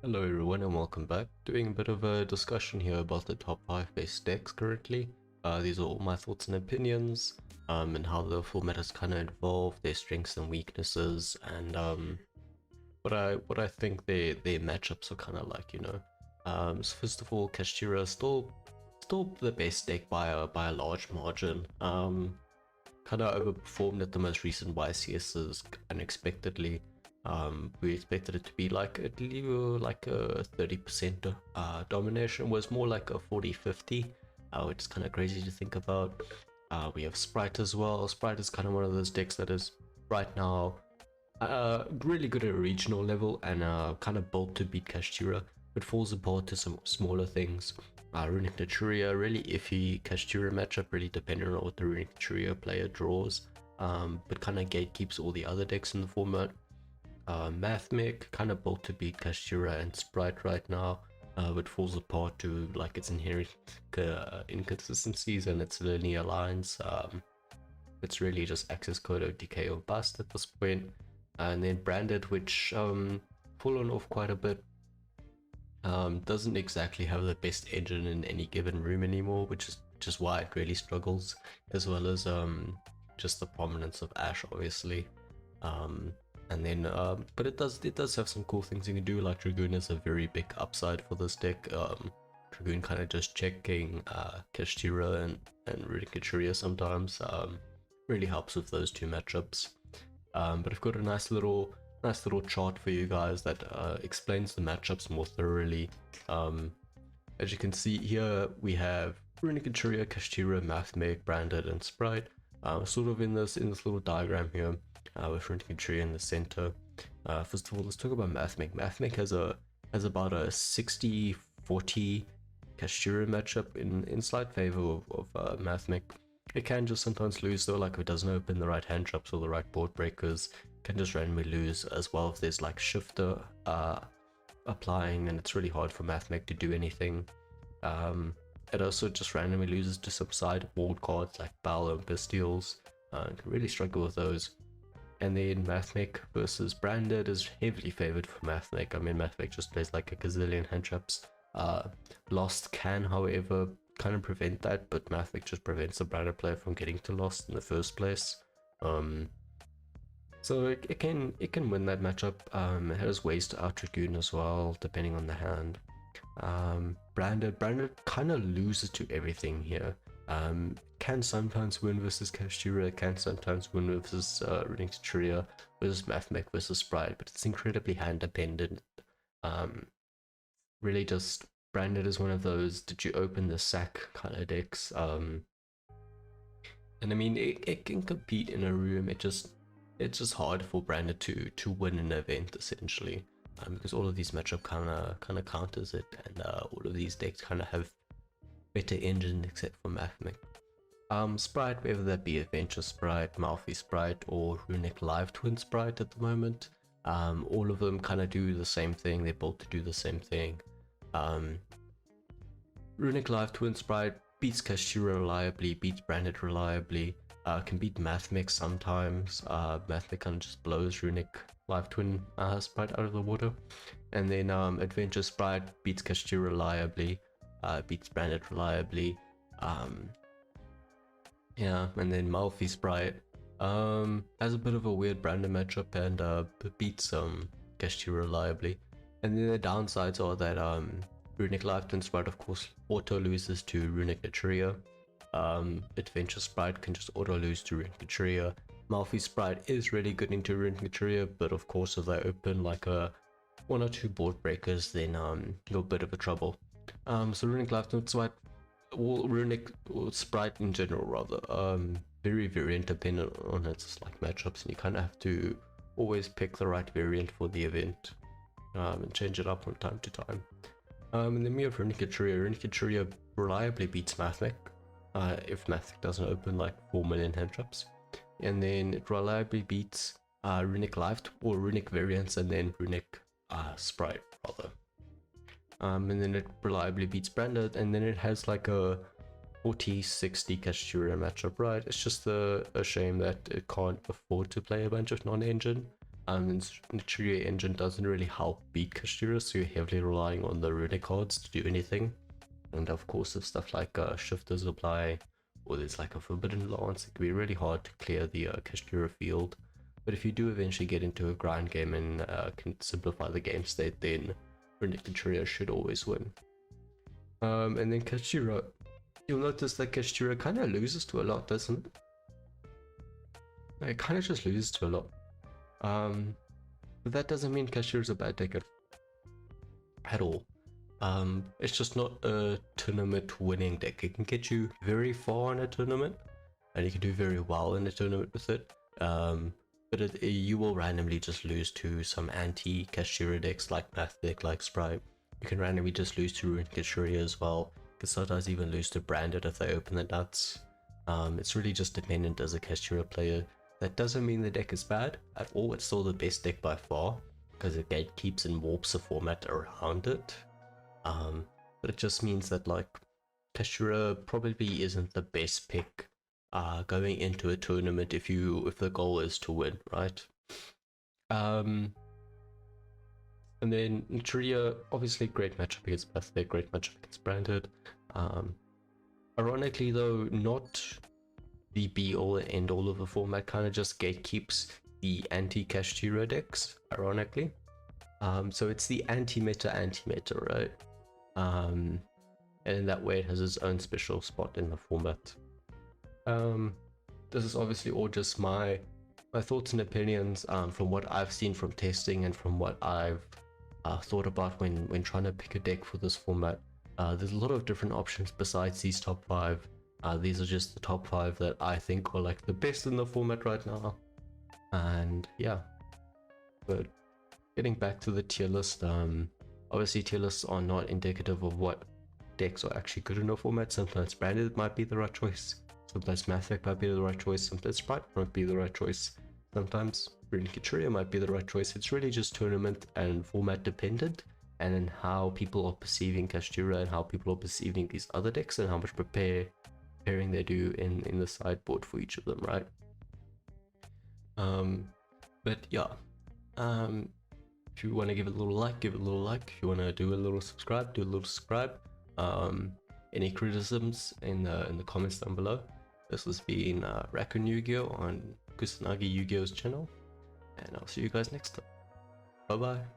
Hello everyone and welcome back. Doing a bit of a discussion here about the top 5 best decks currently. These are all my thoughts and opinions, and how the format has kind of evolved, their strengths and weaknesses, and what I think their matchups are kind of like, you know. So first of all, Kashtira is still the best deck by a large margin. Kind of overperformed at the most recent YCSs unexpectedly. We expected it to be like at least like a 30% domination. It was more like a 40-50, which is kind of crazy to think about. We have Sprite as well. Sprite is kind of one of those decks that is right now really good at a regional level and kind of built to beat Kashtira. It falls apart to some smaller things. Runic Naturia, really iffy Kashtira matchup, really dependent on what the Runic Naturia player draws, but kind of gatekeeps all the other decks in the format. Mathmech, kind of built to beat Kashtira and Sprite right now, but falls apart to like its inherent inconsistencies and its linear lines. It's really just access code or decay or bust at this point. And then Branded, which fallen off quite a bit. Doesn't exactly have the best engine in any given room anymore, which is why it really struggles, as well as just the prominence of Ash, obviously. And then but it does have some cool things you can do, like Dragoon is a very big upside for this deck. Dragoon kind of just checking Kashtira and Runic Naturia sometimes really helps with those two matchups. But I've got a nice little chart for you guys that explains the matchups more thoroughly. As you can see here, we have Runic Naturia, Kashtira, Mathmech, Branded, and Sprite. Sort of in this little diagram here, with Runic Naturia in the center. First of all, let's talk about Mathmech. Mathmech has about a 60-40 Kashtira matchup in slight favor of Mathmech. It can just sometimes lose though, like if it doesn't open the right hand traps or the right board breakers. Can just randomly lose as well if there's like shifter applying, and it's really hard for Mathmech to do anything. It also just randomly loses to some side board cards like Bell and Bastiles. Can really struggle with those. And then Mathmech versus Branded is heavily favored for Mathmech. I mean, Mathmech just plays like a gazillion hand traps. Lost can, however, kind of prevent that, but Mathmech just prevents the Branded player from getting to Lost in the first place. So it can win that matchup. It has ways to out Dragoon as well, depending on the hand. Branded kind of loses to everything here. Can sometimes win versus Kashtira, can sometimes win versus Runic Naturia, versus Mathmech versus Sprite, but it's incredibly hand dependent. Really just Branded is one of those did you open the sack kind of decks. And I mean it can compete in a room, it's just hard for Branded to win an event essentially. Because all of these matchup kind of counters it, and all of these decks kind of have better engines except for Mathmech. Sprite, whether that be Adventure Sprite, Malfi Sprite, or Runic Live Twin Sprite at the moment, all of them kind of do the same thing. They're built to do the same thing. Runic Live Twin Sprite beats Kashtira reliably, beats Branded reliably, can beat Mathmech sometimes. Mathmech kind of just blows Runic Live Twin Sprite out of the water. And then Adventure Sprite beats Kashtira reliably, beats Branded reliably. Yeah, and then Malfi Sprite has a bit of a weird Branded matchup and beats Kashtira reliably. And then the downsides are that Runic Live Twin Sprite, of course, auto loses to Runic Naturia. Adventure Sprite can just auto lose to Runic Naturia. Malfi Sprite is really good into Runic Naturia, but of course if they open like a 1 or 2 board breakers, then you're a bit of a trouble. So Runic Live Twin Sprite, or Runic or Sprite in general rather, very independent on its like matchups, and you kind of have to always pick the right variant for the event, and change it up from time to time. And then we have Runic Naturia. Runic Naturia reliably beats Mathmech if Mathmech doesn't open like 4 million hand traps, and then it reliably beats Runic Live or Runic variants, and then Runic Sprite rather. And then it reliably beats Branded, and then it has like a 40-60 Kashtira matchup, right? It's just a shame that it can't afford to play a bunch of non-engine. The Nichiria engine doesn't really help beat Kashira, so you're heavily relying on the runic cards to do anything. And of course, if stuff like shifters apply, or there's like a forbidden lance, it can be really hard to clear the Kashira field. But if you do eventually get into a grind game and can simplify the game state, then runic Kashira should always win. And then Kashira, you'll notice that Kashira kind of loses to a lot, doesn't it? It kind of just loses to a lot. But that doesn't mean Kashira's a bad deck at all. It's just not a tournament winning deck. It can get you very far in a tournament, and you can do very well in a tournament with it. But you will randomly just lose to some anti-Kashira decks like Math deck, like Sprite. You can randomly just lose to Rune Kashira as well. You can sometimes even lose to Branded if they open the nuts. It's really just dependent as a Kashira player. That doesn't mean the deck is bad at all. It's still the best deck by far because it gatekeeps and warps the format around it. But it just means that like Kashira probably isn't the best pick going into a tournament if the goal is to win, right? And then Nichiria, obviously great matchup against Birthday, great matchup against Branded. Ironically though, not the be-all and end-all of the format, kind of just gatekeeps the anti-Kashira decks, ironically. So it's the anti-meta, right? And in that way it has its own special spot in the format. This is obviously all just my thoughts and opinions from what I've seen from testing and from what I've thought about when trying to pick a deck for this format. There's a lot of different options besides these top 5. These are just the top 5 that I think are like the best in the format right now. And yeah, but getting back to the tier list, obviously tier lists are not indicative of what decks are actually good in a format. Sometimes Branded might be the right choice, sometimes Math might be the right choice, sometimes Sprite might be the right choice, sometimes Rune Kashira might be the right choice. It's really just tournament and format dependent, and in how people are perceiving Kashira and how people are perceiving these other decks and how much preparing they do in the sideboard for each of them, right? But yeah, if you want to give it a little like, give it a little like. If you want to do a little subscribe, do a little subscribe. Any criticisms in the comments down below. This has been Raccoon Yugioh on Kusanagi-Yugioh's channel, and I'll see you guys next time. Bye bye.